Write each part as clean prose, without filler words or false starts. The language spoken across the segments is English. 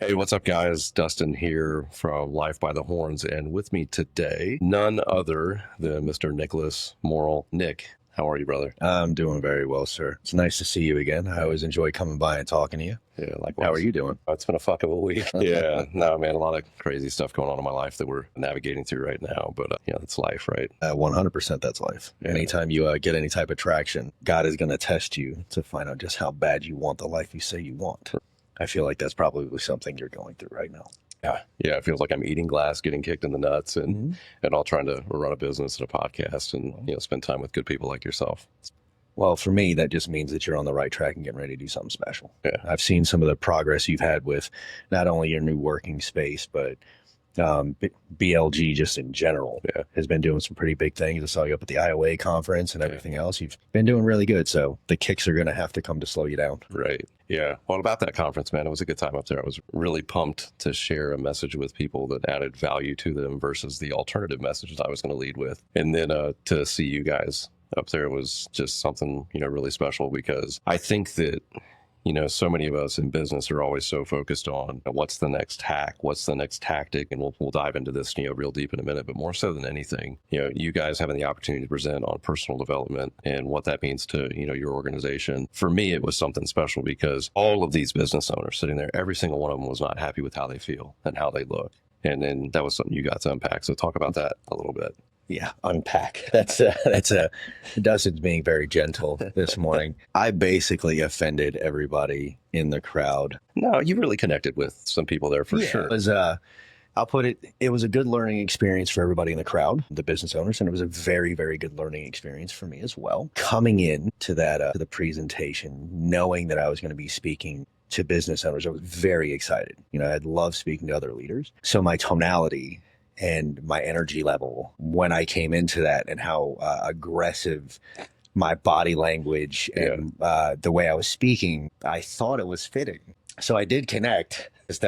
Hey, what's up, guys? Dustin here from Life by the Horns, and with me today, none other than Mr. Nicholas Morrill. Nick, how are you, brother? I'm doing very well, sir. It's nice to see you again. I always enjoy coming by and talking to you. Yeah, How are likewise. you doing? It's been a fuck of a week. Yeah, no, man, a lot of crazy stuff going on in my life that we're navigating through right now, but yeah, it's life, right? 100% that's life. Yeah. Anytime you get any type of traction, God is going to test you to find out just how bad you want the life you say you want. I feel like that's probably something you're going through right now. Yeah, it feels like I'm eating glass, getting kicked in the nuts, and Mhm. and all trying to run a business and a podcast, and spend time with good people like yourself. Well, for me, that just means that you're on the right track and getting ready to do something special. Yeah. I've seen some of the progress you've had with not only your new working space, but BLG just in general has been doing some pretty big things. I saw you up at the IOA conference and everything else. You've been doing really good. So the kicks are going to have to come to slow you down. Right. Yeah. Well, about that conference, man, it was a good time up there. I was really pumped to share a message with people that added value to them versus the alternative messages I was going to lead with. And then to see you guys up there was just something, really special because I think that so many of us in business are always so focused on what's the next hack, what's the next tactic, and we'll dive into this, real deep in a minute. But more so than anything, you guys having the opportunity to present on personal development and what that means to your organization. For me, it was something special because all of these business owners sitting there, every single one of them was not happy with how they feel and how they look. And then that was something you got to unpack. So talk about that a little bit. Yeah, unpack. That's Dustin's being very gentle this morning. I basically offended everybody in the crowd. No, you really connected with some people there for sure. It was I'll put it, it was a good learning experience for everybody in the crowd, the business owners, and it was a very, very good learning experience for me as well. Coming in to that, to the presentation, knowing that I was going to be speaking to business owners, I was very excited. I'd love speaking to other leaders. So my tonality and my energy level when I came into that and how aggressive my body language and the way I was speaking, I thought it was fitting. So I did connect. It's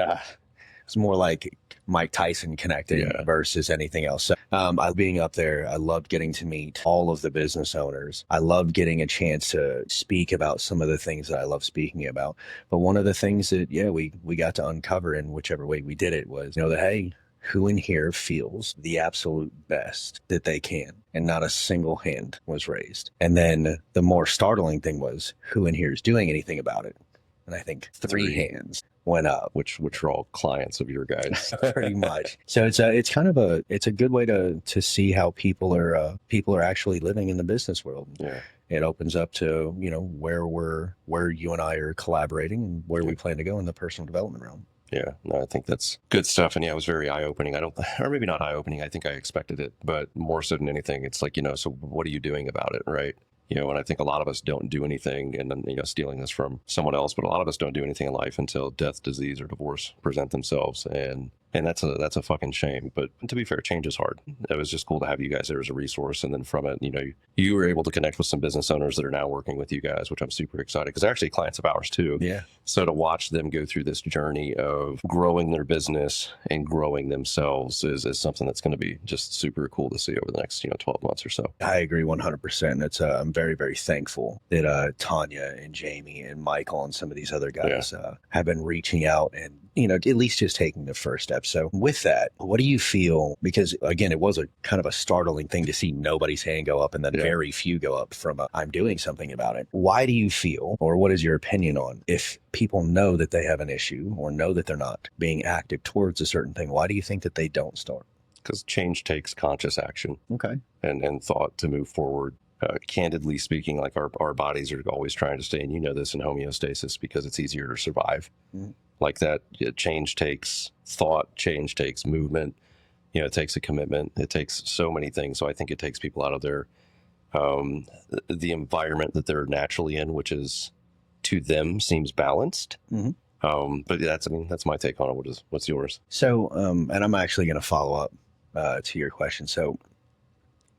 more like Mike Tyson connecting versus anything else. So I being up there, I loved getting to meet all of the business owners. I loved getting a chance to speak about some of the things that I love speaking about. But one of the things that, we got to uncover in whichever way we did it was, that, hey, who in here feels the absolute best that they can? And not a single hand was raised. And then the more startling thing was, who in here is doing anything about it? And I think three hands went up, which are all clients of your guys. pretty much. So it's kind of a good way to see how people are actually living in the business world. Yeah. It opens up to, where you and I are collaborating and where we plan to go in the personal development realm. Yeah, no, I think that's good stuff. And yeah, it was very eye-opening. Or maybe not eye-opening. I think I expected it, but more so than anything, it's like, so what are you doing about it, right? And I think a lot of us don't do anything, and then, stealing this from someone else, but a lot of us don't do anything in life until death, disease, or divorce present themselves. And that's a fucking shame. But to be fair, change is hard. It was just cool to have you guys there as a resource. And then from it, you were able to connect with some business owners that are now working with you guys, which I'm super excited because they're actually clients of ours too. Yeah. So to watch them go through this journey of growing their business and growing themselves is something that's going to be just super cool to see over the next, 12 months or so. I agree 100%. I'm very, very thankful that Tanya and Jamie and Michael and some of these other guys have been reaching out and, at least just taking the first step. So with that, what do you feel? Because again, it was a kind of a startling thing to see nobody's hand go up and then very few go up from I'm doing something about it. Why do you feel, or what is your opinion on if people know that they have an issue or know that they're not being active towards a certain thing? Why do you think that they don't start? Because change takes conscious action. Okay. And thought to move forward. Candidly speaking, like our bodies are always trying to stay, and this, in homeostasis because it's easier to survive. Mm-hmm. Like that, change takes thought, change takes movement, it takes a commitment. It takes so many things. So I think it takes people out of their, the environment that they're naturally in, which is to them seems balanced. Mm-hmm. But that's my take on it. What's yours? So, and I'm actually going to follow up to your question. So,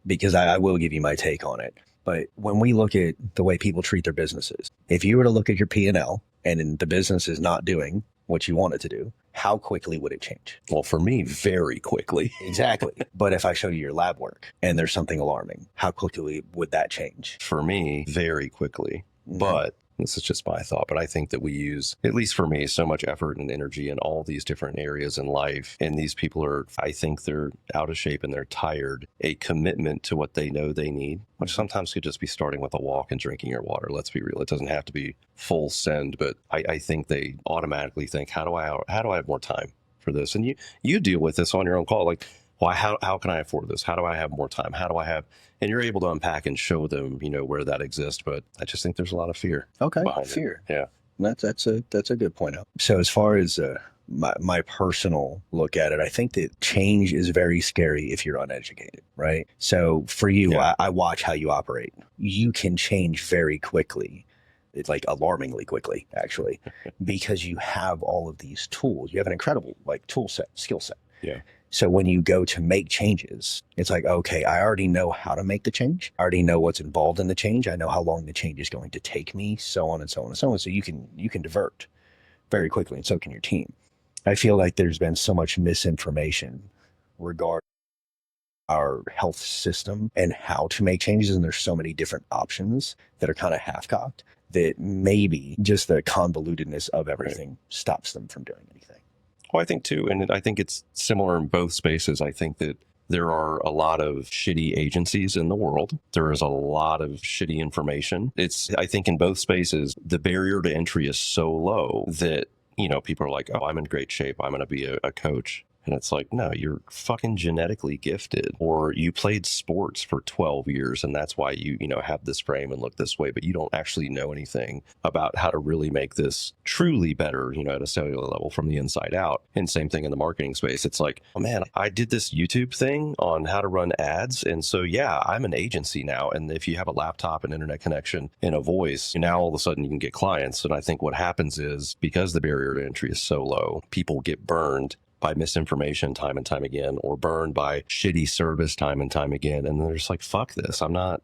because I will give you my take on it. But when we look at the way people treat their businesses, if you were to look at your P&L and the business is not doing what you want it to do, how quickly would it change? Well, for me, very quickly. Exactly. But if I show you your lab work and there's something alarming, how quickly would that change? For me, very quickly. Mm-hmm. But This is just my thought, but I think that we use, at least for me, so much effort and energy in all these different areas in life. And these people are, I think they're out of shape and they're tired. A commitment to what they know they need, which sometimes could just be starting with a walk and drinking your water. Let's be real. It doesn't have to be full send, but I think they automatically think, how do I have more time for this? And you deal with this on your own call. Like, why, how can I afford this? How do I have more time? How do I have, and you're able to unpack and show them, where that exists. But I just think there's a lot of fear. Okay. Behind Fear. it. Yeah. That's a good point out. So as far as my personal look at it, I think that change is very scary if you're uneducated, right? So for you, Yeah. I watch how you operate. You can change very quickly. It's like alarmingly quickly, actually, because you have all of these tools. You have an incredible skill set. Yeah. So when you go to make changes, it's like, okay, I already know how to make the change. I already know what's involved in the change. I know how long the change is going to take me, so on and so on and so on. So you can divert very quickly, and so can your team. I feel like there's been so much misinformation regarding our health system and how to make changes. And there's so many different options that are kind of half-cocked that maybe just the convolutedness of everything stops them from doing anything. Well, I think too, and I think it's similar in both spaces. I think that there are a lot of shitty agencies in the world. There is a lot of shitty information. I think in both spaces, the barrier to entry is so low that, people are like, oh, I'm in great shape. I'm going to be a coach. And it's like, no, you're fucking genetically gifted, or you played sports for 12 years and that's why you have this frame and look this way, but you don't actually know anything about how to really make this truly better, at a cellular level from the inside out. And same thing in the marketing space. It's like, oh man, I did this YouTube thing on how to run ads. And so, yeah, I'm an agency now. And if you have a laptop and internet connection and a voice, now all of a sudden you can get clients. And I think what happens is, because the barrier to entry is so low, people get burned by misinformation time and time again, or burned by shitty service time and time again. And they're just like, fuck this. I'm not,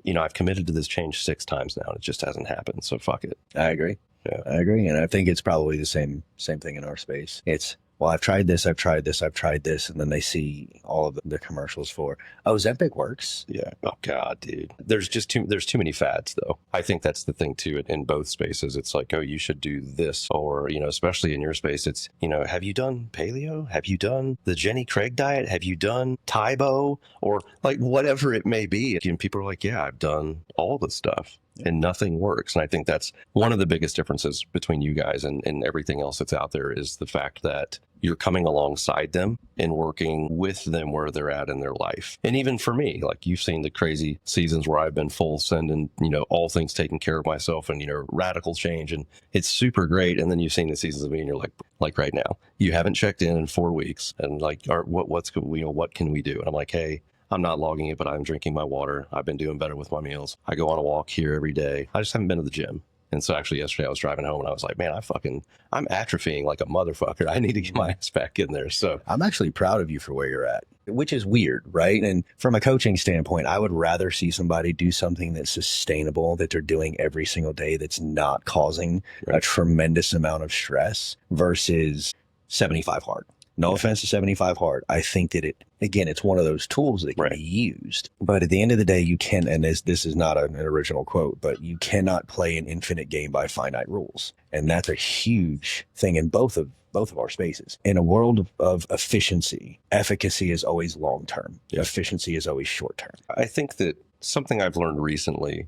I've committed to this change 6 times now. And it just hasn't happened. So fuck it. I agree. Yeah. I agree. And I think it's probably the same thing in our space. It's, well, I've tried this. And then they see all of the commercials for, oh, Ozempic works. Yeah. Oh God, dude. There's too many fads though. I think that's the thing too, in both spaces. It's like, oh, you should do this, or, especially in your space, it's, have you done paleo? Have you done the Jenny Craig diet? Have you done Tybo? Or like whatever it may be. And people are like, yeah, I've done all the stuff. And nothing works. And I think that's one of the biggest differences between you guys and everything else that's out there, is the fact that you're coming alongside them and working with them where they're at in their life. And even for me, like, you've seen the crazy seasons where I've been full send and, all things taking care of myself and, radical change. And it's super great. And then you've seen the seasons of me and you're like right now, you haven't checked in 4 weeks and like, what can we do? And I'm like, hey, I'm not logging it, but I'm drinking my water. I've been doing better with my meals. I go on a walk here every day. I just haven't been to the gym. And so actually yesterday I was driving home and I was like, man, I'm atrophying like a motherfucker. I need to get my ass back in there. So I'm actually proud of you for where you're at, which is weird, right? And from a coaching standpoint, I would rather see somebody do something that's sustainable, that they're doing every single day, that's not causing a tremendous amount of stress, versus 75 hard. No offense to 75 hard. I think that it's one of those tools that can be used. But at the end of the day, you can, and this is not an original quote, but you cannot play an infinite game by finite rules. And that's a huge thing in both of our spaces. In a world of efficiency, efficacy is always long-term. Efficiency is always short-term. I think that something I've learned recently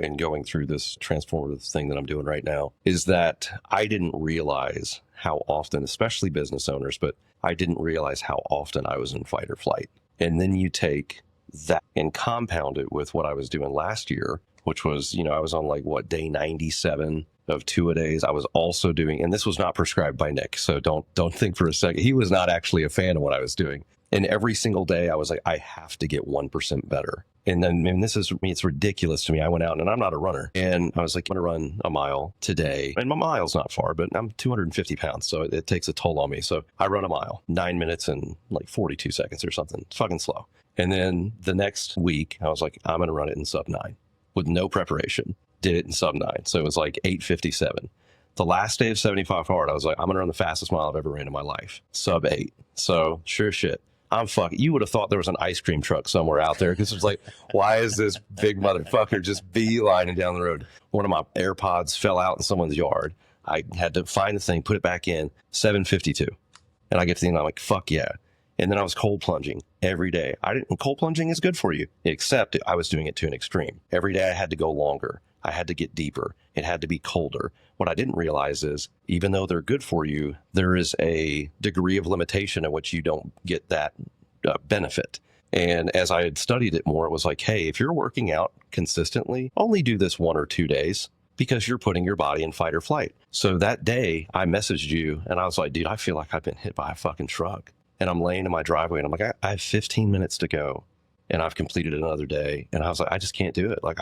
in going through this transformative thing that I'm doing right now is that I didn't realize how often, especially business owners, but I didn't realize how often I was in fight or flight. And then you take that and compound it with what I was doing last year, which was, I was on day 97 of 2-a-days. I was also doing, and this was not prescribed by Nick, so don't think for a second. He was not actually a fan of what I was doing. And every single day I was like, I have to get 1% better. And then, it's ridiculous to me. I went out, and I'm not a runner. And I was like, I'm going to run a mile today. And my mile's not far, but I'm 250 pounds. So it takes a toll on me. So I run a mile, 9 minutes and 42 seconds or something. It's fucking slow. And then the next week I was like, I'm going to run it in sub 9 with no preparation. Did it in sub 9. So it was 8:57. The last day of 75 hard, I was like, I'm going to run the fastest mile I've ever ran in my life. Sub 8. So sure shit. I'm fucking, you would have thought there was an ice cream truck somewhere out there because it's like, why is this big motherfucker just beelining down the road? One of my AirPods fell out in someone's yard. I had to find the thing, put it back in, 7:52. And I get to the end, I'm like, fuck yeah. And then I was cold plunging every day. Cold plunging is good for you, except I was doing it to an extreme. Every day I had to go longer. I had to get deeper. It had to be colder. What I didn't realize is, even though they're good for you, there is a degree of limitation in which you don't get that benefit. And as I had studied it more, it was like, hey, if you're working out consistently, only do this 1 or 2 days because you're putting your body in fight or flight. So that day I messaged you and I was like, dude, I feel like I've been hit by a fucking truck. And I'm laying in my driveway and I'm like, I have 15 minutes to go and I've completed another day. And I was like, I just can't do it. Like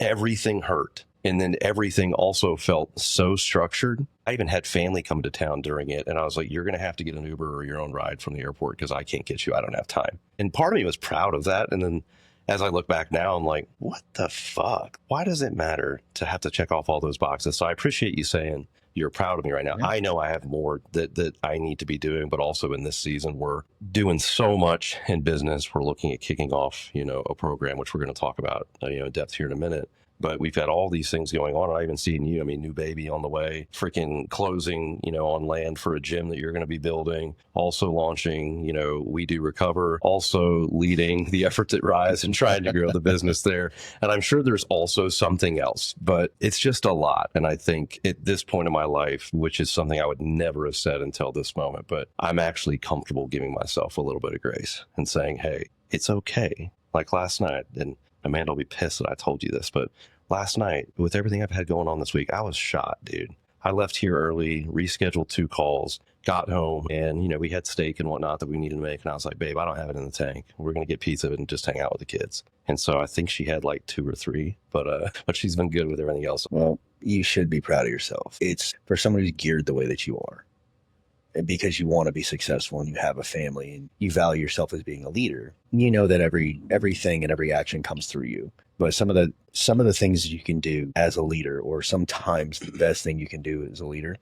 everything hurt. And then everything also felt so structured. I even had family come to town during it. And I was like, you're going to have to get an Uber or your own ride from the airport because I can't get you. I don't have time. And part of me was proud of that. And then as I look back now, I'm like, what the fuck? Why does it matter to have to check off all those boxes? So I appreciate you saying you're proud of me right now. Yeah. I know I have more that I need to be doing, but also in this season, we're doing so much in business. We're looking at kicking off, a program, which we're going to talk about, in depth here in a minute. But we've got all these things going on. I even seen you. I mean, new baby on the way, freaking closing, on land for a gym that you're going to be building. Also launching, We Do Recover. Also leading the efforts at Rise and trying to grow the business there. And I'm sure there's also something else, but it's just a lot. And I think at this point in my life, which is something I would never have said until this moment, but I'm actually comfortable giving myself a little bit of grace and saying, hey, it's okay. Like last night, and Amanda will be pissed that I told you this, but last night, with everything I've had going on this week, I was shot, dude. I left here early, rescheduled 2 calls, got home, and, we had steak and whatnot that we needed to make. And I was like, babe, I don't have it in the tank. We're going to get pizza and just hang out with the kids. And so I think she had like 2 or 3, but she's been good with everything else. Well, you should be proud of yourself. It's for someone who's geared the way that you are. And because you want to be successful and you have a family and you value yourself as being a leader, you know that everything and every action comes through you. But some of the things you can do as a leader, or sometimes the best thing you can do as a leader,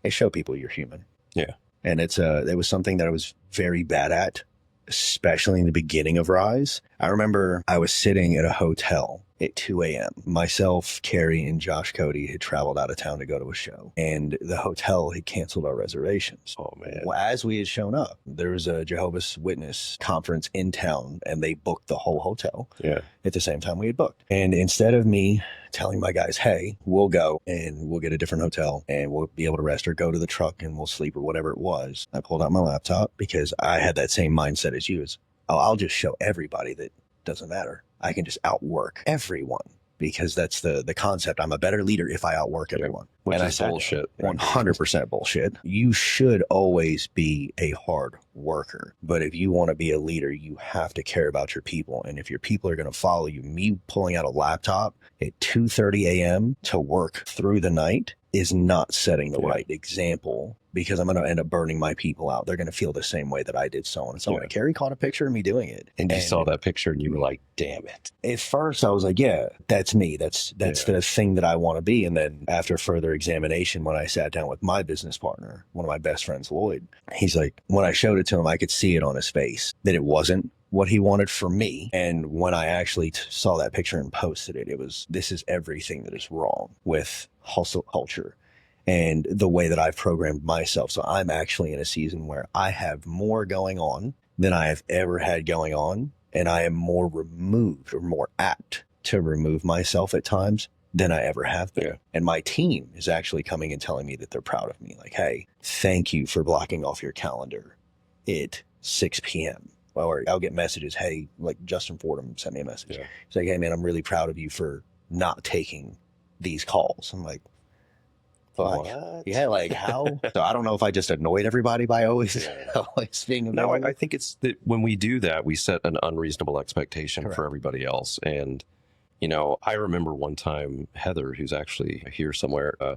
is show people you're human. Yeah. And it was something that I was very bad at, especially in the beginning of Rise. I remember I was sitting at a hotel at 2 a.m. Myself, Carrie, and Josh Cody had traveled out of town to go to a show, and the hotel had canceled our reservations. Oh, man. Well, as we had shown up, there was a Jehovah's Witness conference in town, and they booked the whole hotel at the same time we had booked. And instead of me telling my guys, hey, we'll go and we'll get a different hotel and we'll be able to rest or go to the truck and we'll sleep or whatever it was, I pulled out my laptop because I had that same mindset as you. I'll just show everybody that doesn't matter. I can just outwork everyone because that's the concept. I'm a better leader if I outwork everyone. Which is bullshit. 100% bullshit. You should always be a hard worker. But if you want to be a leader, you have to care about your people. And if your people are going to follow you, me pulling out a laptop at 2:30 a.m. to work through the night is not setting the right example, because I'm going to end up burning my people out. They're going to feel the same way that I did so on and so on. Carrie caught a picture of me doing it. And you saw that picture and you were like, damn it. At first I was like, yeah, that's me. That's the thing that I want to be. And then after further examination, when I sat down with my business partner, one of my best friends, Lloyd, he's like, when I showed it to him, I could see it on his face that it wasn't what he wanted for me. And when I actually saw that picture and posted it, this is everything that is wrong with hustle culture and the way that I've programmed myself. So I'm actually in a season where I have more going on than I have ever had going on. And I am more removed, or more apt to remove myself at times than I ever have been. Yeah. And my team is actually coming and telling me that they're proud of me. Like, hey, thank you for blocking off your calendar at 6 p.m. Or I'll get messages, hey, like Justin Fordham sent me a message. Yeah. He's like, hey, man, I'm really proud of you for not taking these calls. I'm like, what? Yeah, like how? So I don't know if I just annoyed everybody by always being annoyed. No, I think it's that when we do that, we set an unreasonable expectation for everybody else. And, I remember one time Heather, who's actually here somewhere, a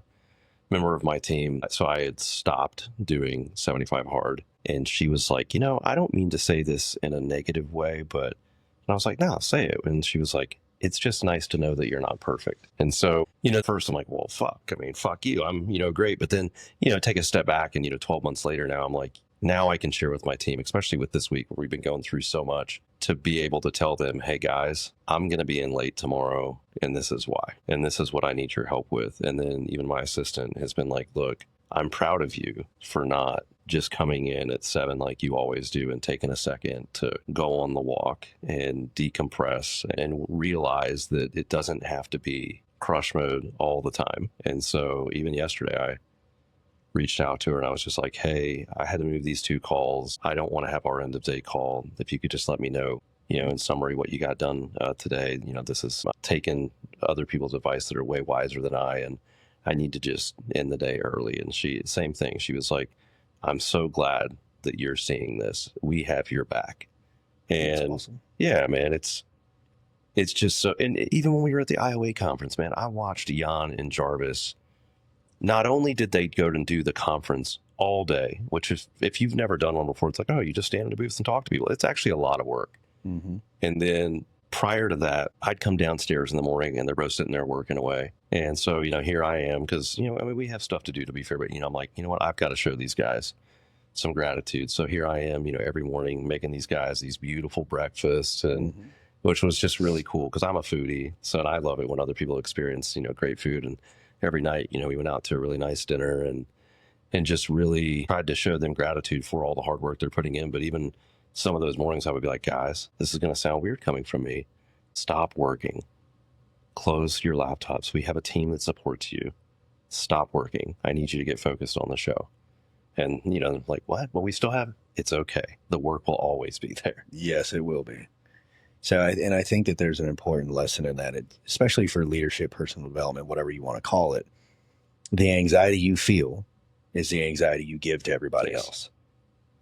member of my team. So I had stopped doing 75 hard. And she was like, I don't mean to say this in a negative way, but, and I was like, no, say it. And she was like, it's just nice to know that you're not perfect. And so, first I'm like, well, fuck you. I'm, great. But then, take a step back and, 12 months later now I'm like, now I can share with my team, especially with this week where we've been going through so much, to be able to tell them, hey guys, I'm going to be in late tomorrow and this is why, and this is what I need your help with. And then even my assistant has been like, look, I'm proud of you for not just coming in at 7 like you always do and taking a second to go on the walk and decompress and realize that it doesn't have to be crush mode all the time. And so even yesterday, I reached out to her and I was just like, hey, I had to move these 2 calls. I don't want to have our end of day call. If you could just let me know, in summary, what you got done today. This is taking other people's advice that are way wiser than I, and I need to just end the day early. And she, same thing. She was like, I'm so glad that you're seeing this. We have your back. And That's awesome. Yeah, man, it's just so, and even when we were at the IOA conference, man, I watched Jan and Jarvis. Not only did they go and do the conference all day, which is, if you've never done one before, it's like, oh, you just stand in a booth and talk to people. It's actually a lot of work. Mm-hmm. And then prior to that, I'd come downstairs in the morning and they're both sitting there working away. And so, here I am, because, we have stuff to do, to be fair, but, I'm like, you know what, I've got to show these guys some gratitude. So here I am, every morning making these guys these beautiful breakfasts, and which was just really cool because I'm a foodie. So, and I love it when other people experience, great food. And every night, we went out to a really nice dinner and just really tried to show them gratitude for all the hard work they're putting in. But even some of those mornings, I would be like, guys, this is going to sound weird coming from me. Stop working. Close your laptops. We have a team that supports you. Stop working. I need you to get focused on the show. And, like, what? Well, we still have, it's okay. The work will always be there. Yes, it will be. So, I think that there's an important lesson in that, especially for leadership, personal development, whatever you want to call it. The anxiety you feel is the anxiety you give to everybody else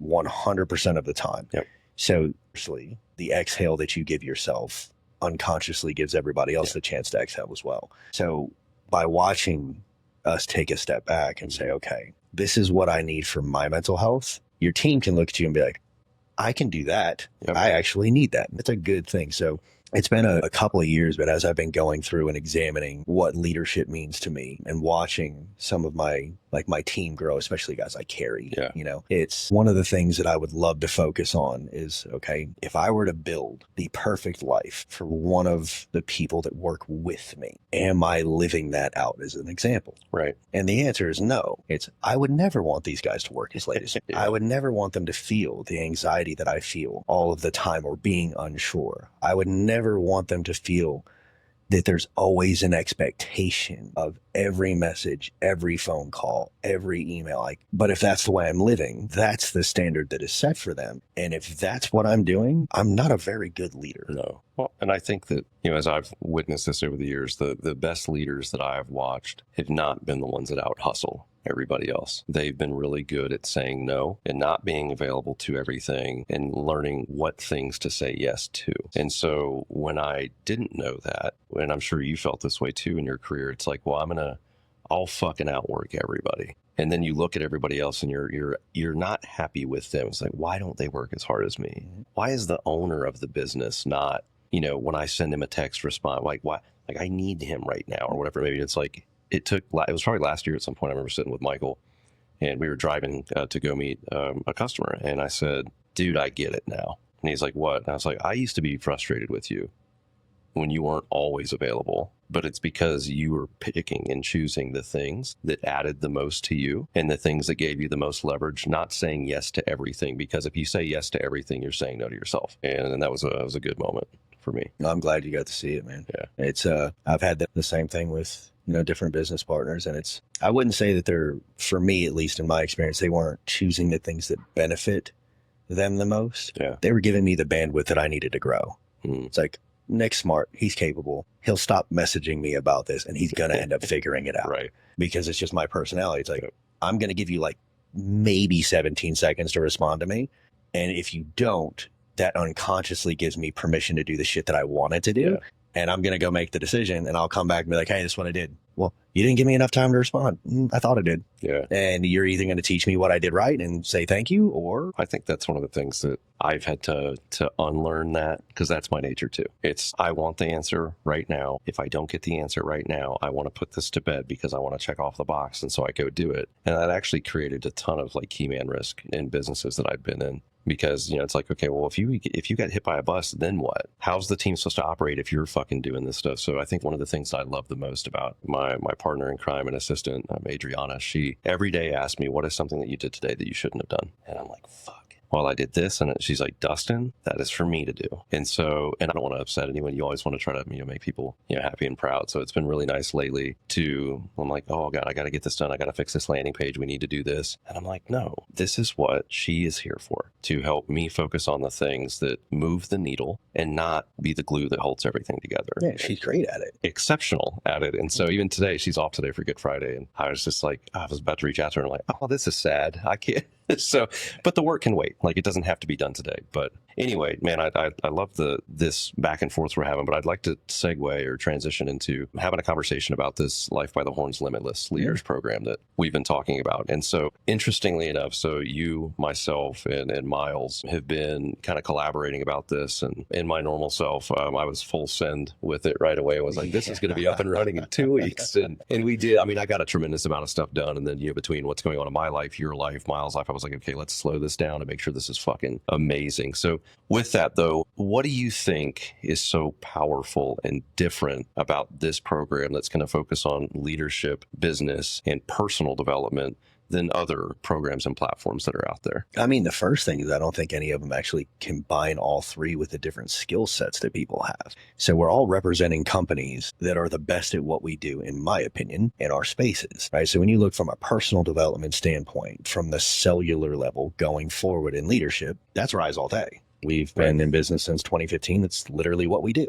100% of the time. Yep. So, actually, the exhale that you give yourself unconsciously gives everybody else the chance to exhale as well. So, by watching us take a step back and say, okay, this is what I need for my mental health, your team can look at you and be like, I can do that. Yep. I actually need that. It's a good thing. So it's been a couple of years, but as I've been going through and examining what leadership means to me and watching some of my team grow, especially guys I carry, it's one of the things that I would love to focus on is, okay, if I were to build the perfect life for one of the people that work with me, am I living that out as an example? Right. And the answer is no. I would never want these guys to work as late as I would never want them to feel the anxiety that I feel all of the time or being unsure. I would never want them to feel that there's always an expectation of every message, every phone call, every email. But if that's the way I'm living, that's the standard that is set for them. And if that's what I'm doing, I'm not a very good leader. No. Well, and I think that, as I've witnessed this over the years, the best leaders that I've watched have not been the ones that out hustle everybody else. They've been really good at saying no and not being available to everything and learning what things to say yes to. And so when I didn't know that, and I'm sure you felt this way too in your career, it's like, well, I'll fucking outwork everybody. And then you look at everybody else and you're not happy with them. It's like, why don't they work as hard as me? Why is the owner of the business not, when I send him a text respond, like, why? Like, I need him right now or whatever. Maybe it's like, it was probably last year at some point. I remember sitting with Michael and we were driving to go meet a customer. And I said, dude, I get it now. And he's like, what? And I was like, I used to be frustrated with you when you weren't always available, but it's because you were picking and choosing the things that added the most to you and the things that gave you the most leverage, not saying yes to everything, because if you say yes to everything, you're saying no to yourself. And that was a good moment for me. I'm glad you got to see it, man. Yeah. It's, I've had the same thing with, different business partners. And I wouldn't say that they're, for me, at least in my experience, they weren't choosing the things that benefit them the most. Yeah. They were giving me the bandwidth that I needed to grow. Mm. It's like, Nick's smart. He's capable. He'll stop messaging me about this and he's going to end up figuring it out. Right. Because it's just my personality. It's like, I'm going to give you maybe 17 seconds to respond to me. And if you don't, that unconsciously gives me permission to do the shit that I wanted to do. Yeah. and I'm going to go make the decision, and I'll come back and be like, hey, this is what I did. Well, you didn't give me enough time to respond. I thought I did. Yeah. And you're either going to teach me what I did right and say thank you, or I think that's one of the things that I've had to unlearn, that because that's my nature too. It's I want the answer right now. If I don't get the answer right now, I want to put this to bed because I want to check off the box. And so I go do it. And that actually created a ton of like key man risk in businesses that I've been in. Because, it's like, okay, well, if you got hit by a bus, then what? How's the team supposed to operate if you're fucking doing this stuff? So I think one of the things that I love the most about my partner in crime and assistant, Adriana, she every day asks me, what is something that you did today that you shouldn't have done? And I'm like, fuck. Well, I did this. And she's like, Dustin, that is for me to do. And so, and I don't want to upset anyone. You always want to try to, make people, happy and proud. So it's been really nice lately I'm like, oh God, I got to get this done. I got to fix this landing page. We need to do this. And I'm like, no, this is what she is here for, to help me focus on the things that move the needle and not be the glue that holds everything together. Yeah, she's great at it. Exceptional at it. And so even today, she's off today for Good Friday. And I was just like, I was about to reach out to her and I'm like, oh, this is sad. I can't. So, but the work can wait. Like, it doesn't have to be done today. But anyway, man, I love this back and forth we're having, but I'd like to segue or transition into having a conversation about this Life by the Horns Limitless Leaders program that we've been talking about. And so interestingly enough, so you, myself, and Miles have been kind of collaborating about this. And in my normal self, I was full send with it right away. I was like, this is going to be up and running in 2 weeks. And we did. I mean, I got a tremendous amount of stuff done. And then, between what's going on in my life, your life, Miles' life, I was like, okay, let's slow this down and make sure this is fucking amazing. So with that though, what do you think is so powerful and different about this program that's going to focus on leadership, business, and personal development than other programs and platforms that are out there? I mean, the first thing is I don't think any of them actually combine all three with the different skill sets that people have. So we're all representing companies that are the best at what we do, in my opinion, in our spaces, right? So when you look from a personal development standpoint, from the cellular level going forward in leadership, that's Rise all day. We've been in business since 2015. That's literally what we do.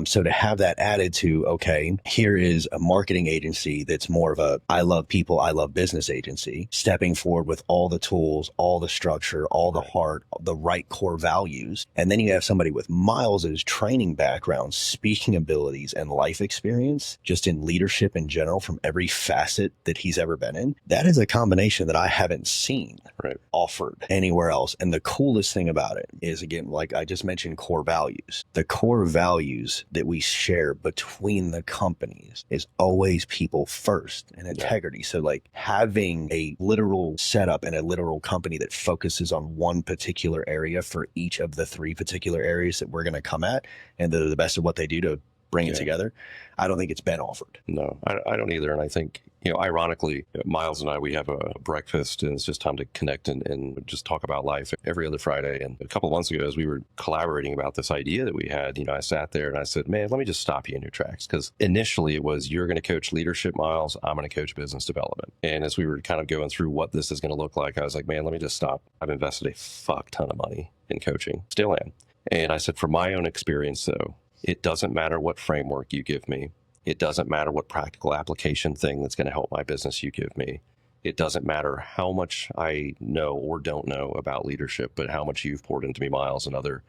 So to have that added to, okay, here is a marketing agency that's more of a I love people, I love business agency, stepping forward with all the tools, all the structure, all the heart, the right core values. And then you have somebody with Miles's training background, speaking abilities, and life experience, just in leadership in general from every facet that he's ever been in. That is a combination that I haven't seen offered anywhere else. And the coolest thing about it is, again, like I just mentioned, core values. The core values that we share between the companies is always people first and integrity. So like having a literal setup and a literal company that focuses on one particular area for each of the three particular areas that we're going to come at, and they're the best at what they do to bring it together. I don't think it's been offered. No, I don't either. And I think, ironically, Miles and I, we have a breakfast and it's just time to connect and just talk about life every other Friday. And a couple of months ago, as we were collaborating about this idea that we had, I sat there and I said, man, let me just stop you in your tracks. Because initially it was, you're going to coach leadership, Miles, I'm going to coach business development. And as we were kind of going through what this is going to look like, I was like, man, let me just stop. I've invested a fuck ton of money in coaching, still am. And I said, from my own experience though, it doesn't matter what framework you give me. It doesn't matter what practical application thing that's going to help my business you give me. It doesn't matter how much I know or don't know about leadership, but how much you've poured into me, Miles, and other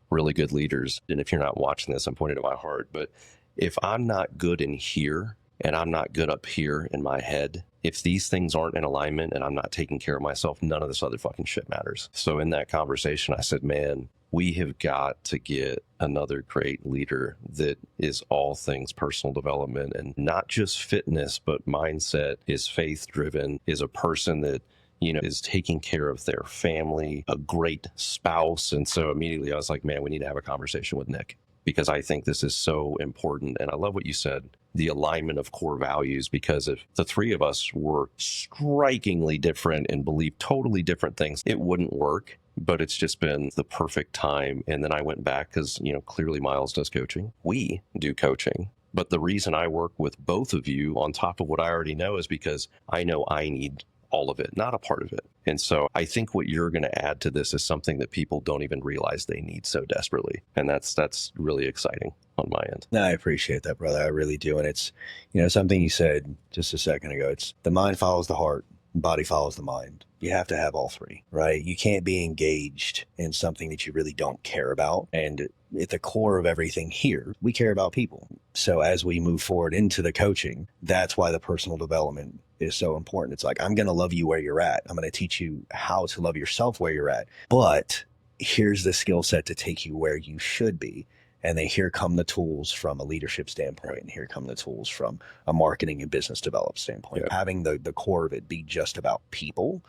really good leaders. And if you're not watching this, I'm pointing to my heart. But if I'm not good in here and I'm not good up here in my head, if these things aren't in alignment and I'm not taking care of myself, none of this other fucking shit matters. So in that conversation, I said, man, we have got to get another great leader that is all things personal development and not just fitness, but mindset, is faith driven, is a person that, is taking care of their family, a great spouse. And so immediately I was like, man, we need to have a conversation with Nick, because I think this is so important. And I love what you said, the alignment of core values, because if the three of us were strikingly different and believed totally different things, it wouldn't work. But it's just been the perfect time. And then I went back because, clearly Miles does coaching. We do coaching. But the reason I work with both of you on top of what I already know is because I know I need all of it, not a part of it. And so I think what you're going to add to this is something that people don't even realize they need so desperately. And that's really exciting on my end. No, I appreciate that, brother. I really do. And it's, something you said just a second ago. It's the mind follows the heart, body follows the mind. You have to have all three, right? You can't be engaged in something that you really don't care about. And at the core of everything here, we care about people. So as we move forward into the coaching, that's why the personal development is so important. It's like, I'm going to love you where you're at. I'm going to teach you how to love yourself where you're at. But here's the skill set to take you where you should be. And then here come the tools from a leadership standpoint. And here come the tools from a marketing and business development standpoint. Yeah. Having the core of it be just about people,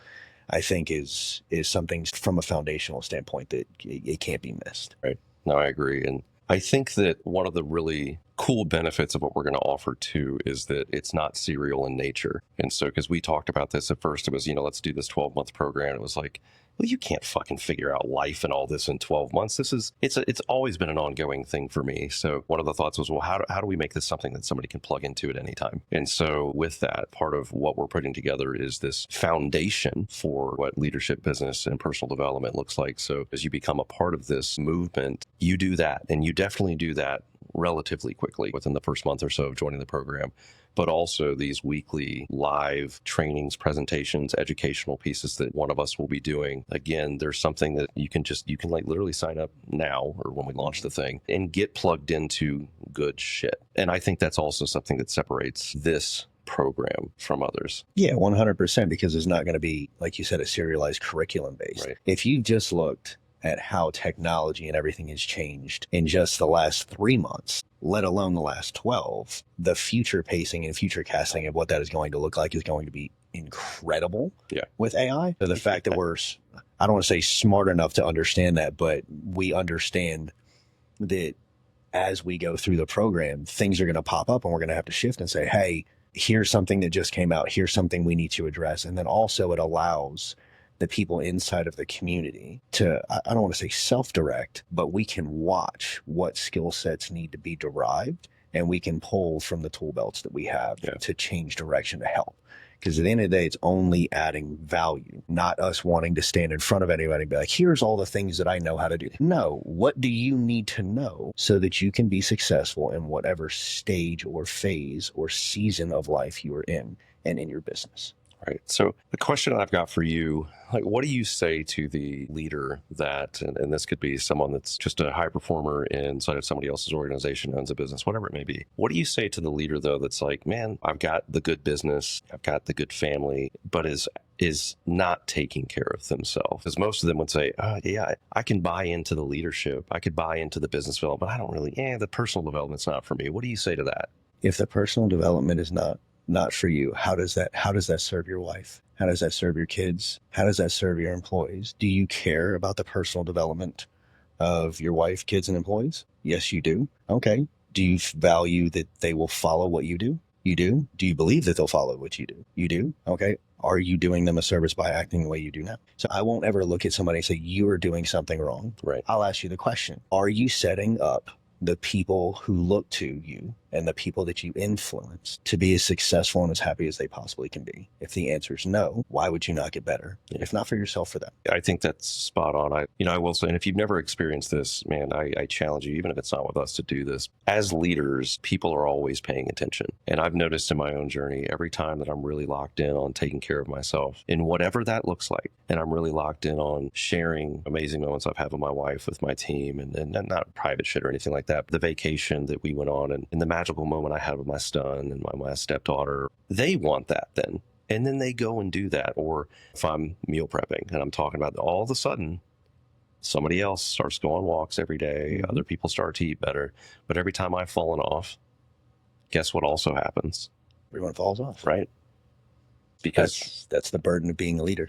I think is something from a foundational standpoint that it can't be missed. Right. No, I agree. And I think that one of the really cool benefits of what we're going to offer too is that it's not serial in nature. And so, because we talked about this at first, it was, let's do this 12-month program. It was like, well, you can't fucking figure out life and all this in 12 months. It's always been an ongoing thing for me. So one of the thoughts was, well, how do we make this something that somebody can plug into at any time? And so with that, part of what we're putting together is this foundation for what leadership, business, and personal development looks like. So as you become a part of this movement, you do that, and you definitely do that relatively quickly within the first month or so of joining the program. But also these weekly live trainings, presentations, educational pieces that one of us will be doing. Again, there's something that you can like literally sign up now or when we launch the thing and get plugged into good shit. And I think that's also something that separates this program from others. Yeah, 100%, because it's not going to be, like you said, a serialized curriculum based. Right. If you just looked at how technology and everything has changed in just the last 3 months, let alone the last 12, the future pacing and future casting of what that is going to look like is going to be incredible. Yeah. With AI. So the fact that I don't want to say smart enough to understand that, but we understand that as we go through the program, things are going to pop up and we're going to have to shift and say, hey, here's something that just came out. Here's something we need to address. And then also it allows the people inside of the community to, I don't want to say self-direct, but we can watch what skill sets need to be derived, and we can pull from the tool belts that we have to change direction to help. Because at the end of the day, it's only adding value, not us wanting to stand in front of anybody and be like, here's all the things that I know how to do. No, what do you need to know so that you can be successful in whatever stage or phase or season of life you are in and in your business? Right. So the question I've got for you, like, what do you say to the leader that, and this could be someone that's just a high performer inside of somebody else's organization, owns a business, whatever it may be. What do you say to the leader, though, that's like, man, I've got the good business, I've got the good family, but is not taking care of themselves? Because most of them would say, yeah, I can buy into the leadership, I could buy into the business development, but I don't really, the personal development's not for me. What do you say to that? If the personal development is not for you, how does that serve your wife? How does that serve your kids? How does that serve your employees? Do you care about the personal development of your wife, kids, and employees? Yes, you do. Okay. Do you value that they will follow what you do? You do. Do you believe that they'll follow what you do? You do. Okay. Are you doing them a service by acting the way you do now? So I won't ever look at somebody and say, you are doing something wrong. Right. I'll ask you the question. Are you setting up the people who look to you and the people that you influence to be as successful and as happy as they possibly can be? If the answer is no, why would you not get better? If not for yourself, for them. I think that's spot on. I will say, and if you've never experienced this, man, I challenge you, even if it's not with us, to do this. As leaders, people are always paying attention. And I've noticed in my own journey, every time that I'm really locked in on taking care of myself in whatever that looks like, and I'm really locked in on sharing amazing moments I've had with my wife, with my team, and not private shit or anything like that, but the vacation that we went on and the magical moment I had with my son and my stepdaughter, they want that then. And then they go and do that. Or if I'm meal prepping and I'm talking about, all of a sudden, somebody else starts to go on walks every day. Mm-hmm. Other people start to eat better. But every time I've fallen off, guess what also happens? Everyone falls off. Right. Because that's the burden of being a leader.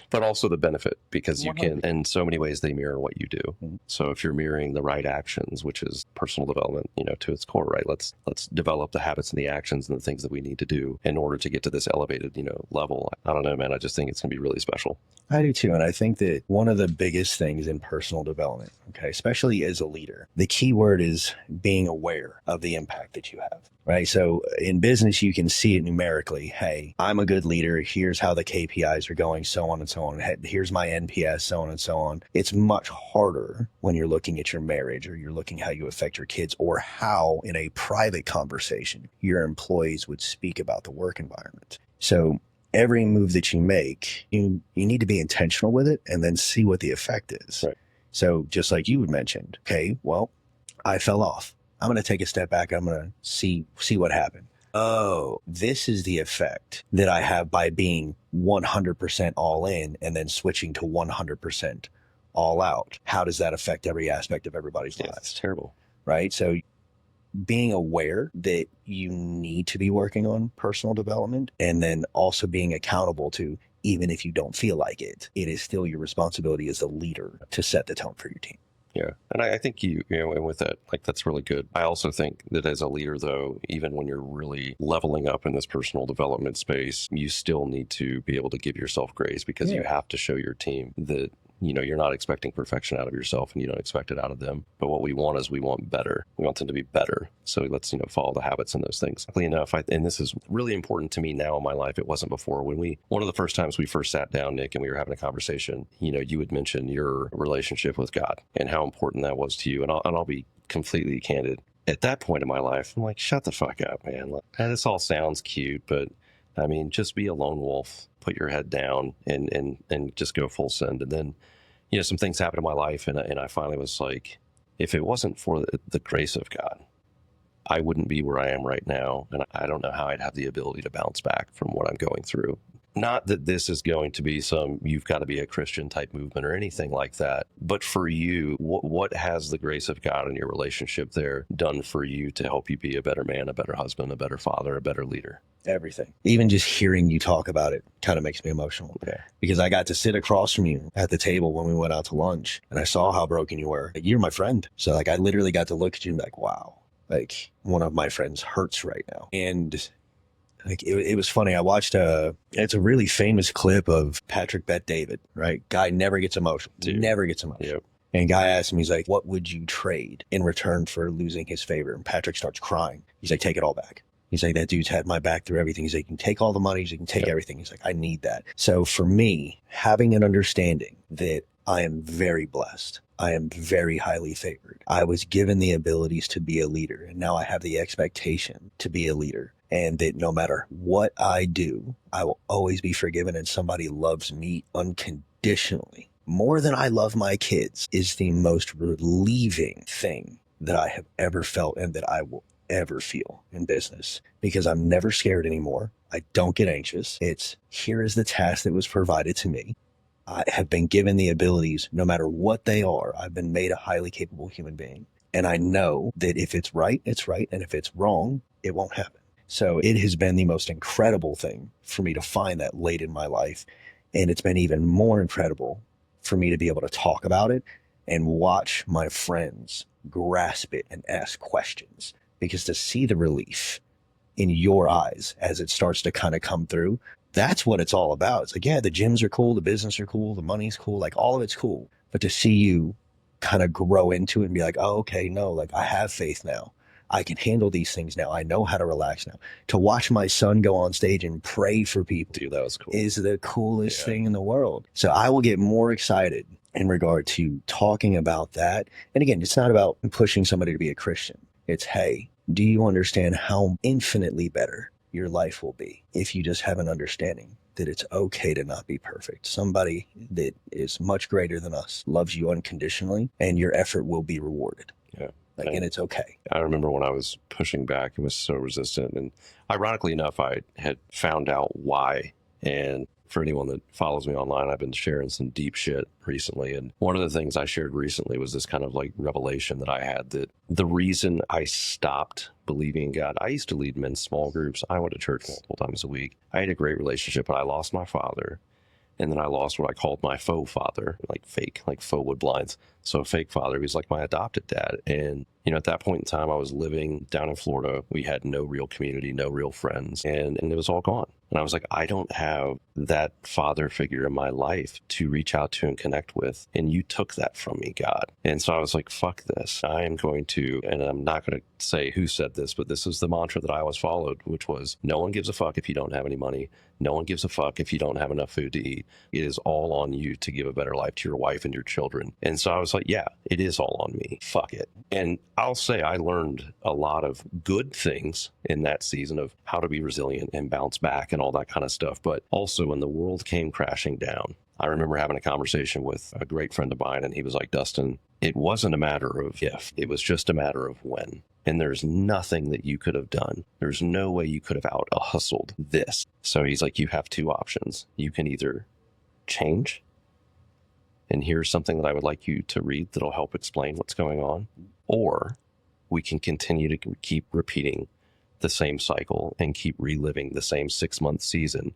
But also the benefit, because you 100%. can, in so many ways, they mirror what you do. Mm-hmm. So if you're mirroring the right actions, which is personal development, to its core, right? Let's develop the habits and the actions and the things that we need to do in order to get to this elevated, level. I don't know, man. I just think it's going to be really special. I do too. And I think that one of the biggest things in personal development, okay, especially as a leader, the key word is being aware of the impact that you have, right? So in business, you can see it numerically. Hey, I'm a good leader. Here's how the KPIs are going, so on and so on. Here's my NPS, so on and so on. It's much harder when you're looking at your marriage, or you're looking how you affect your kids, or how in a private conversation your employees would speak about the work environment. So every move that you make, you need to be intentional with it and then see what the effect is. Right. So just like you had mentioned, okay, well, I fell off. I'm going to take a step back. I'm going to see what happened. Oh, this is the effect that I have by being 100% all in and then switching to 100% all out. How does that affect every aspect of everybody's lives? It's terrible. Right? So being aware that you need to be working on personal development and then also being accountable to, even if you don't feel like it, it is still your responsibility as a leader to set the tone for your team. Yeah. And I think and with that, like, that's really good. I also think that as a leader, though, even when you're really leveling up in this personal development space, you still need to be able to give yourself grace, because you have to show your team that, you're not expecting perfection out of yourself and you don't expect it out of them. But what we want is we want better. We want them to be better. So let's, follow the habits and those things. Luckily enough, and this is really important to me now in my life. It wasn't before. One of the first times we first sat down, Nick, and we were having a conversation, you would mention your relationship with God and how important that was to you. And I'll be completely candid. At that point in my life, I'm like, shut the fuck up, man. Like, this all sounds cute, but I mean, just be a lone wolf, put your head down and just go full send. And then, some things happened in my life, and I finally was like, if it wasn't for the grace of God, I wouldn't be where I am right now. And I don't know how I'd have the ability to bounce back from what I'm going through. Not that this is going to be you've got to be a Christian type movement or anything like that. But for you, what has the grace of God in your relationship there done for you to help you be a better man, a better husband, a better father, a better leader? Everything. Even just hearing you talk about it kind of makes me emotional. Yeah. Because I got to sit across from you at the table when we went out to lunch, and I saw how broken you were. You're my friend. So I literally got to look at you and be like, wow, one of my friends hurts right now. And it was funny. I watched it's a really famous clip of Patrick Bet-David, right? Guy never gets emotional. Dude. Never gets emotional. Yep. And guy asked him, he's like, what would you trade in return for losing his favor? And Patrick starts crying. He's like, take it all back. He's like, that dude's had my back through everything. He's like, you can take all the money. You can take everything. He's like, I need that. So for me, having an understanding that I am very blessed, I am very highly favored. I was given the abilities to be a leader, and now I have the expectation to be a leader. And that no matter what I do, I will always be forgiven, and somebody loves me unconditionally. More than I love my kids is the most relieving thing that I have ever felt and that I will ever feel in business, because I'm never scared anymore. I don't get anxious. It's, here is the task that was provided to me. I have been given the abilities, no matter what they are. I've been made a highly capable human being. And I know that if it's right, it's right. And if it's wrong, it won't happen. So it has been the most incredible thing for me to find that late in my life. And it's been even more incredible for me to be able to talk about it and watch my friends grasp it and ask questions. Because to see the relief in your eyes as it starts to kind of come through, that's what it's all about. It's like, yeah, the gyms are cool, the business are cool, the money's cool, like all of it's cool. But to see you kind of grow into it and be like, oh, okay, no, like I have faith now. I can handle these things now. I know how to relax now. To watch my son go on stage and pray for people, Dude, that was cool. Is the coolest thing in the world. So I will get more excited in regard to talking about that. And again, it's not about pushing somebody to be a Christian. It's, hey, do you understand how infinitely better your life will be if you just have an understanding that it's okay to not be perfect? Somebody that is much greater than us loves you unconditionally, and your effort will be rewarded. Yeah. And it's okay. I remember when I was pushing back and was so resistant. And ironically enough, I had found out why. And for anyone that follows me online, I've been sharing some deep shit recently. And one of the things I shared recently was this kind of like revelation that I had, that the reason I stopped believing in God, I used to lead men's small groups. I went to church multiple times a week. I had a great relationship, but I lost my father. And then I lost what I called my faux father, like fake, like faux wood blinds. So a fake father, he was like my adopted dad. And, at that point in time, I was living down in Florida. We had no real community, no real friends, and it was all gone. And I was like, I don't have that father figure in my life to reach out to and connect with. And you took that from me, God. And so I was like, fuck this. I am going to, and I'm not going to say who said this, but this is the mantra that I always followed, which was, no one gives a fuck if you don't have any money. No one gives a fuck if you don't have enough food to eat. It is all on you to give a better life to your wife and your children. And so I was was like, yeah, it is all on me. Fuck it. And I'll say I learned a lot of good things in that season of how to be resilient and bounce back and all that kind of stuff. But also when the world came crashing down, I remember having a conversation with a great friend of mine, and he was like, Dustin, it wasn't a matter of if, it was just a matter of when. And there's nothing that you could have done. There's no way you could have out hustled this. So he's like, you have two options. You can either change, and here's something that I would like you to read that'll help explain what's going on, or we can continue to keep repeating the same cycle and keep reliving the same 6-month season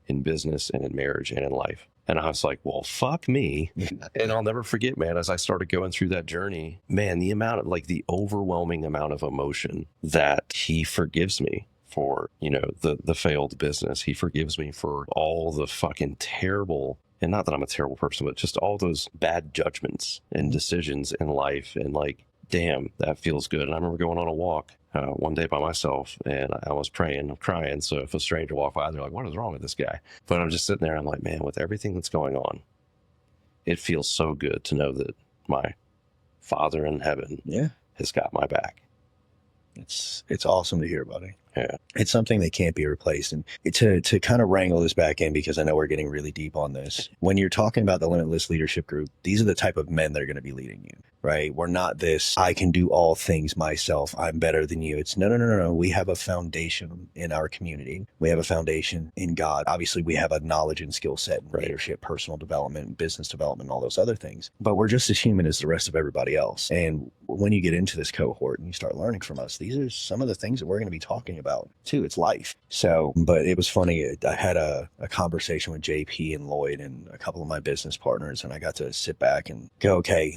in business and in marriage and in life. And I was like, well, fuck me. And I'll never forget, man, as I started going through that journey, man, the amount of the overwhelming amount of emotion that he forgives me for, the failed business. He forgives me for all the fucking terrible, and not that I'm a terrible person, but just all those bad judgments and decisions in life. And damn, that feels good. And I remember going on a walk one day by myself, and I was praying, crying. So if a stranger walked by, they're like, what is wrong with this guy? But I'm just sitting there. I'm like, man, with everything that's going on, it feels so good to know that my Father in heaven has got my back. It's awesome to hear, buddy. Yeah. It's something that can't be replaced. And to kind of wrangle this back in, because I know we're getting really deep on this. When you're talking about the Limitless Leadership Group, these are the type of men that are going to be leading you, right? We're not this, I can do all things myself, I'm better than you. It's no. We have a foundation in our community. We have a foundation in God. Obviously, we have a knowledge and skill set in leadership, personal development, business development, all those other things. But we're just as human as the rest of everybody else. And when you get into this cohort and you start learning from us, these are some of the things that we're going to be talking about too. It's life. So, but it was funny. I had a conversation with JP and Lloyd and a couple of my business partners, and I got to sit back and go, okay,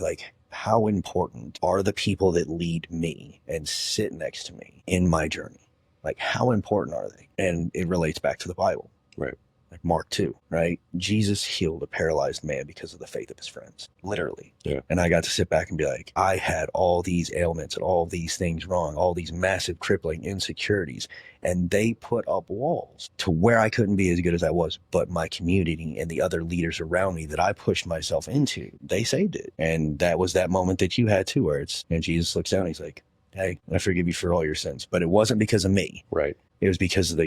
how important are the people that lead me and sit next to me in my journey? How important are they? And it relates back to the Bible. Right. Like Mark 2, right? Jesus healed a paralyzed man because of the faith of his friends, literally. Yeah. And I got to sit back and be like, I had all these ailments and all these things wrong, all these massive crippling insecurities. And they put up walls to where I couldn't be as good as I was. But my community and the other leaders around me that I pushed myself into, they saved it. And that was that moment that you had too, where Jesus looks down and he's like, hey, I forgive you for all your sins. But it wasn't because of me. Right. It was because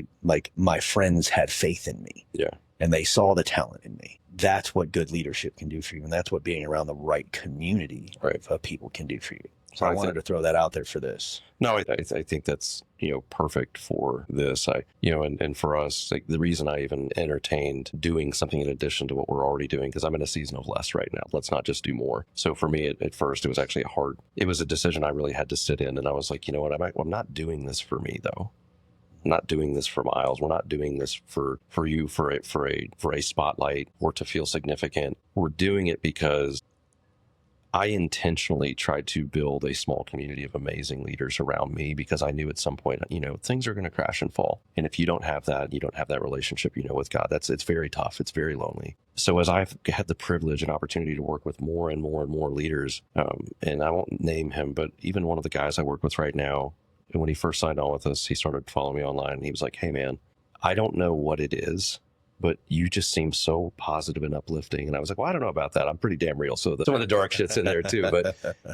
my friends had faith in me. Yeah. And they saw the talent in me. That's what good leadership can do for you. And that's what being around the right community of people can do for you. So I wanted to throw that out there for this. No, I think that's, perfect for this. And for us, the reason I even entertained doing something in addition to what we're already doing, because I'm in a season of less right now. Let's not just do more. So for me, at first, it was actually it was a decision I really had to sit in. And I was like, you know what? I'm not doing this for me, though. I'm not doing this for Miles. We're not doing this for you, for a spotlight or to feel significant. We're doing it because I intentionally tried to build a small community of amazing leaders around me, because I knew at some point, things are going to crash and fall. And if you don't have that, relationship, with God, it's very tough. It's very lonely. So as I've had the privilege and opportunity to work with more and more and more leaders, and I won't name him, but even one of the guys I work with right now, and when he first signed on with us, he started following me online, and he was like, hey man, I don't know what it is, but you just seem so positive and uplifting. And I was like, well, I don't know about that. I'm pretty damn real. So some of the dark shit's in there too.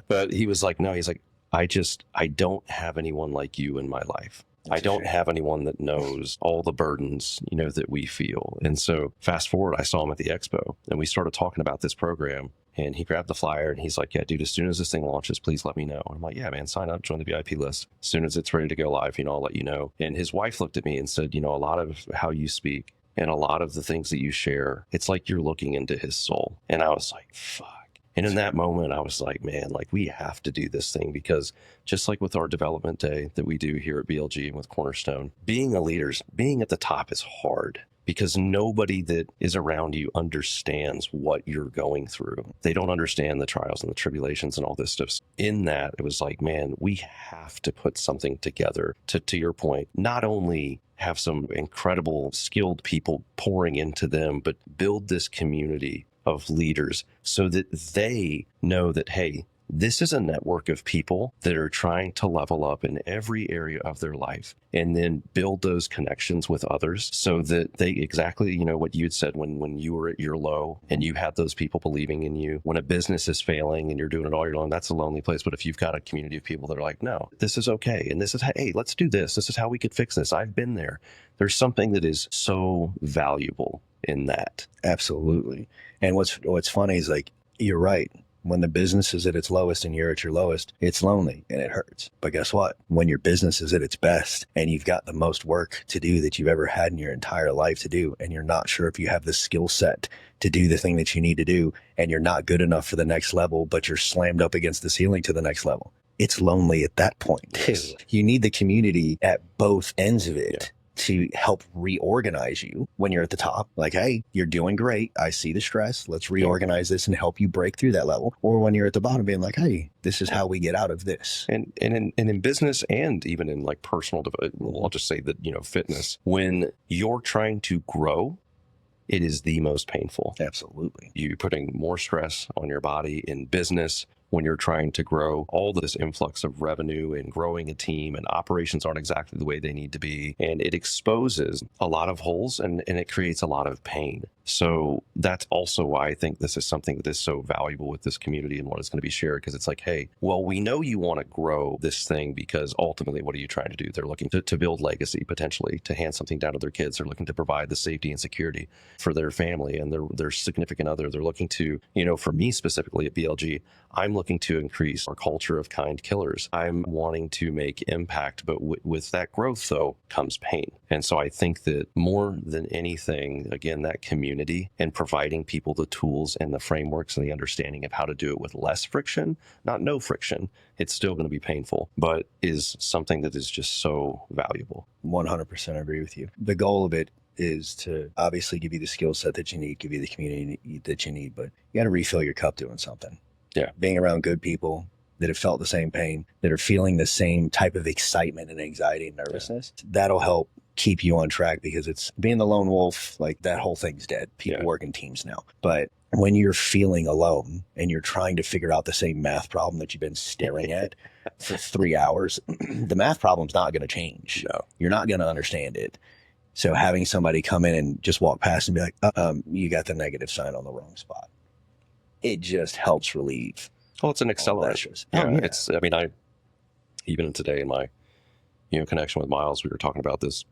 But he was like, no, he's like, I don't have anyone like you in my life. I don't have anyone that knows all the burdens, that we feel. And so fast forward, I saw him at the expo, and we started talking about this program, and he grabbed the flyer and he's like, yeah, dude, as soon as this thing launches, please let me know. And I'm like, yeah, man, sign up, join the VIP list. As soon as it's ready to go live, I'll let you know. And his wife looked at me and said, a lot of how you speak and a lot of the things that you share, it's like you're looking into his soul. And I was like, fuck. And in that moment, I was like, man, we have to do this thing, because just like with our development day that we do here at BLG and with Cornerstone, being at the top is hard, because nobody that is around you understands what you're going through. They don't understand the trials and the tribulations and all this stuff. In that, it was like, man, we have to put something together to your point, not only have some incredible skilled people pouring into them, but build this community of leaders so that they know that, hey, this is a network of people that are trying to level up in every area of their life and then build those connections with others so that they exactly, what you had said when you were at your low and you had those people believing in you. When a business is failing and you're doing it all your own, that's a lonely place. But if you've got a community of people that are like, no, this is okay. And this is, hey, let's do this. This is how we could fix this. I've been there. There's something that is so valuable in that. Absolutely. And what's funny is like, you're right. When the business is at its lowest and you're at your lowest, it's lonely and it hurts. But guess what? When your business is at its best and you've got the most work to do that you've ever had in your entire life to do, and you're not sure if you have the skill set to do the thing that you need to do, and you're not good enough for the next level, but you're slammed up against the ceiling to the next level, it's lonely at that point. Yes. You need the community at both ends of it. To help reorganize you when you're at the top. Like, hey, you're doing great. I see the stress. Let's reorganize this and help you break through that level. Or when you're at the bottom being like, hey, this is how we get out of this. And in business and even in like personal development, I'll just say that, fitness, when you're trying to grow, it is the most painful. Absolutely. You're putting more stress on your body in business when you're trying to grow. All this influx of revenue and growing a team, and operations aren't exactly the way they need to be. And it exposes a lot of holes and it creates a lot of pain. So that's also why I think this is something that is so valuable with this community and what is going to be shared, because it's like, hey, well, we know you want to grow this thing because ultimately, what are you trying to do? They're looking to build legacy, potentially, to hand something down to their kids. They're looking to provide the safety and security for their family and their significant other. They're looking to, for me specifically at BLG, I'm looking to increase our culture of kind killers. I'm wanting to make impact, but with that growth, though, comes pain. And so I think that more than anything, again, that community and providing people the tools and the frameworks and the understanding of how to do it with less friction, not no friction. It's still going to be painful, but is something that is just so valuable. 100% agree with you. The goal of it is to obviously give you the skill set that you need, give you the community that you need, but you got to refill your cup doing something. Yeah. Being around good people that have felt the same pain, that are feeling the same type of excitement and anxiety and nervousness, that'll help keep you on track, because it's being the lone wolf, like that whole thing's dead. People work in teams now. But when you're feeling alone and you're trying to figure out the same math problem that you've been staring at for 3 hours, the math problem's not going to change. No. You're not going to understand it. So having somebody come in and just walk past and be like, you got the negative sign on the wrong spot, it just helps relieve. Well, it's an accelerant. Yeah. Even today in my, connection with Miles, we were talking about this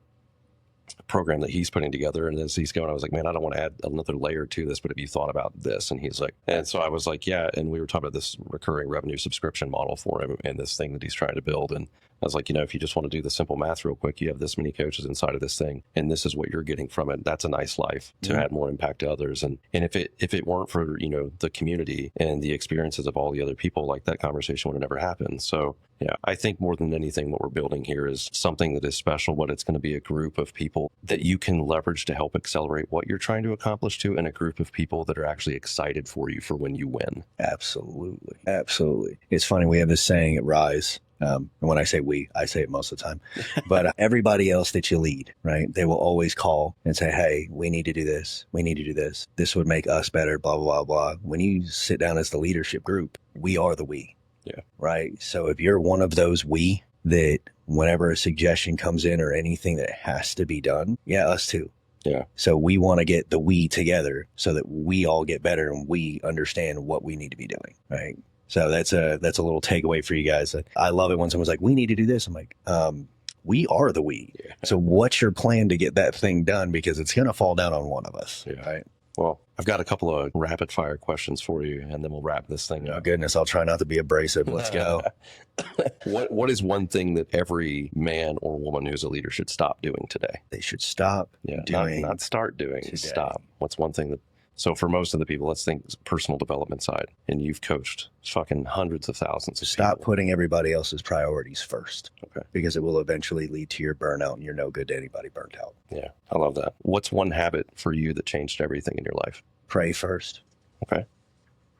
program that he's putting together, and as he's going, I was like, man, I don't want to add another layer to this, but have you thought about this? And he's like, and so I was like, yeah. And we were talking about this recurring revenue subscription model for him and this thing that he's trying to build. And I was like, if you just want to do the simple math real quick, you have this many coaches inside of this thing, and this is what you're getting from it. That's a nice life to add more impact to others. And if it weren't for, the community and the experiences of all the other people, like that conversation would have never happened. So yeah, I think more than anything, what we're building here is something that is special, but it's going to be a group of people that you can leverage to help accelerate what you're trying to accomplish to, and a group of people that are actually excited for you for when you win. Absolutely. Absolutely. It's funny. We have this saying at Rise. And when I say we, I say it most of the time, but everybody else that you lead, right? They will always call and say, hey, we need to do this. We need to do this. This would make us better, blah, blah, blah, blah. When you sit down as the leadership group, we are the we. Yeah. Right. So if you're one of those we that whenever a suggestion comes in or anything that has to be done, yeah, us too. Yeah. So we want to get the we together so that we all get better and we understand what we need to be doing. Right. So that's a little takeaway for you guys. I love it when someone's like, we need to do this. I'm like, we are the we. Yeah. So what's your plan to get that thing done? Because it's going to fall down on one of us. Yeah. Right. Well, I've got a couple of rapid fire questions for you, and then we'll wrap this thing up. Oh, goodness. I'll try not to be abrasive. Let's go. What is one thing that every man or woman who's a leader should stop doing today? They should stop doing. Not start doing, today. Stop. What's one thing that... So for most of the people, let's think personal development side, and you've coached fucking hundreds of thousands of Stop people. putting everybody else's priorities first. Okay. Because it will eventually lead to your burnout, and you're no good to anybody burnt out. Yeah, I love that. What's one habit for you that changed everything in your life? Pray first. Okay.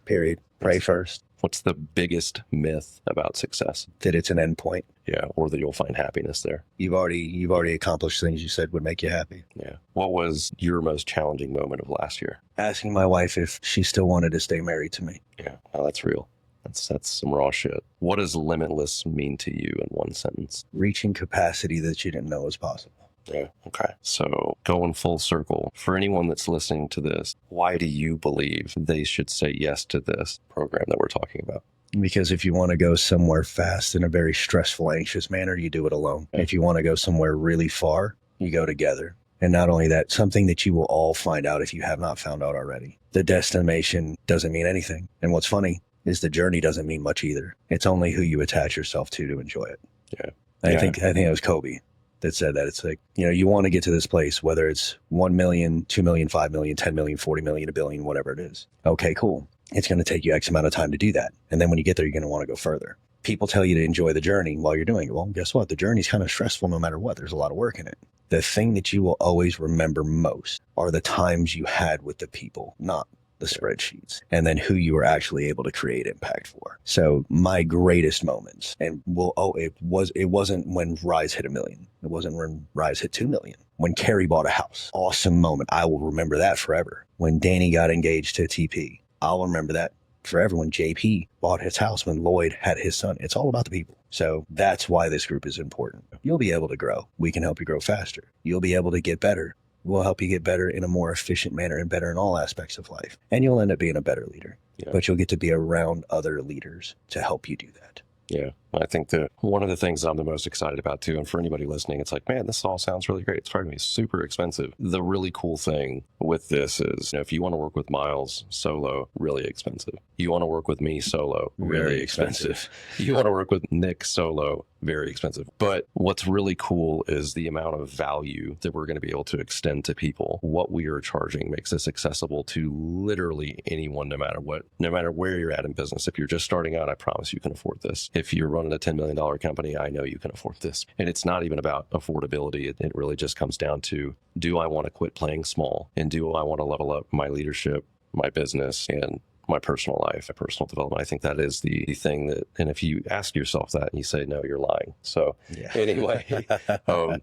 Period. Pray first. What's the biggest myth about success? That it's an end point. Yeah, or that you'll find happiness there. You've already accomplished things you said would make you happy. Yeah. What was your most challenging moment of last year? Asking my wife if she still wanted to stay married to me. Yeah, oh, that's real. That's some raw shit. What does limitless mean to you in one sentence? Reaching capacity that you didn't know was possible. Yeah. Okay. So going full circle, for anyone that's listening to this, why do you believe they should say yes to this program that we're talking about? Because if you want to go somewhere fast in a very stressful, anxious manner, you do it alone. Okay. If you want to go somewhere really far, you go together. And not only that, something that you will all find out if you have not found out already. The destination doesn't mean anything. And what's funny is the journey doesn't mean much either. It's only who you attach yourself to enjoy it. Yeah. I think it was Kobe that said that. It's like, you want to get to this place, whether it's 1 million, 2 million, 5 million, 10 million, 40 million, a billion, whatever it is. Okay, cool. It's going to take you X amount of time to do that. And then when you get there, you're going to want to go further. People tell you to enjoy the journey while you're doing it. Well, guess what? The journey's kind of stressful no matter what. There's a lot of work in it. The thing that you will always remember most are the times you had with the people, not the spreadsheets, and then who you were actually able to create impact for. So my greatest moments, and it wasn't when Rise hit 1 million. It wasn't when Rise hit 2 million. When Carrie bought a house, awesome moment. I will remember that forever. When Danny got engaged to TP, I'll remember that forever. When JP bought his house, when Lloyd had his son, it's all about the people. So that's why this group is important. You'll be able to grow. We can help you grow faster. You'll be able to get better. We'll help you get better in a more efficient manner and better in all aspects of life. And you'll end up being a better leader, but you'll get to be around other leaders to help you do that. Yeah. I think that one of the things I'm the most excited about too, and for anybody listening, it's like, man, this all sounds really great. It's probably going to be super expensive. The really cool thing with this is, if you want to work with Miles solo, really expensive. You want to work with me solo, really expensive. You want to work with Nick solo, very expensive. But what's really cool is the amount of value that we're going to be able to extend to people. What we are charging makes this accessible to literally anyone, no matter where you're at in business. If you're just starting out, I promise you can afford this. If you're running a $10 million company, I know you can afford this. And it's not even about affordability. It really just comes down to, do I want to quit playing small? And do I want to level up my leadership, my business, and my personal life, my personal development? I think that is the thing that, and if you ask yourself that and you say, no, you're lying. So anyway,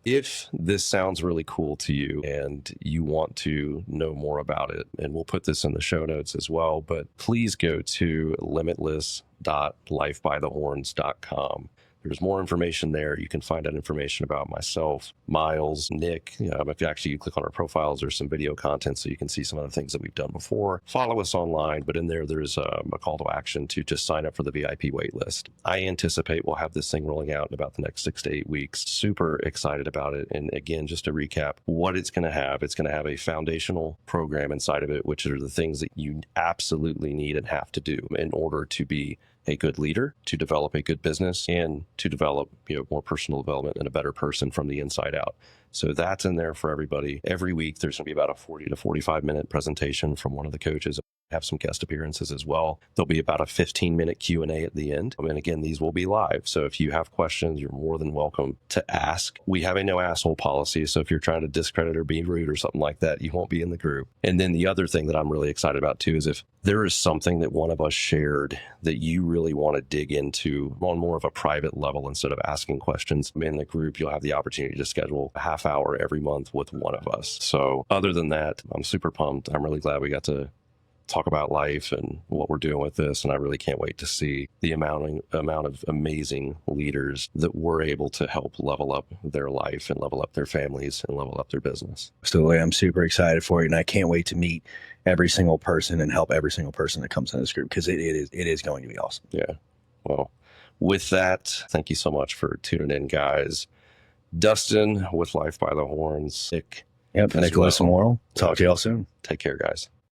if this sounds really cool to you and you want to know more about it, and we'll put this in the show notes as well, but please go to limitless.lifebythehorns.com. There's more information there. You can find out information about myself, Miles, Nick. If you click on our profiles, there's some video content so you can see some of the things that we've done before. Follow us online, but in there's a call to action to just sign up for the VIP wait list. I anticipate we'll have this thing rolling out in about the next 6 to 8 weeks. Super excited about it. And again, just to recap what it's going to have a foundational program inside of it, which are the things that you absolutely need and have to do in order to be a good leader, to develop a good business, and to develop more personal development and a better person from the inside out. So that's in there for everybody. Every week, there's going to be about a 40 to 45 minute presentation from one of the coaches. Have some guest appearances as well. There'll be about a 15-minute Q&A at the end. And again, these will be live. So if you have questions, you're more than welcome to ask. We have a no asshole policy. So if you're trying to discredit or be rude or something like that, you won't be in the group. And then the other thing that I'm really excited about too is if there is something that one of us shared that you really want to dig into on more of a private level instead of asking questions in the group, you'll have the opportunity to schedule a half hour every month with one of us. So other than that, I'm super pumped. I'm really glad we got to talk about life and what we're doing with this. And I really can't wait to see the amount of amazing leaders that we're able to help level up their life and level up their families and level up their business. Absolutely. I'm super excited for you. And I can't wait to meet every single person and help every single person that comes in this group, because it is going to be awesome. Yeah. Well, with that, thank you so much for tuning in, guys. Dustin with Life by the Horns. Nicholas and Morrill. Talk to y'all soon. Take care, guys.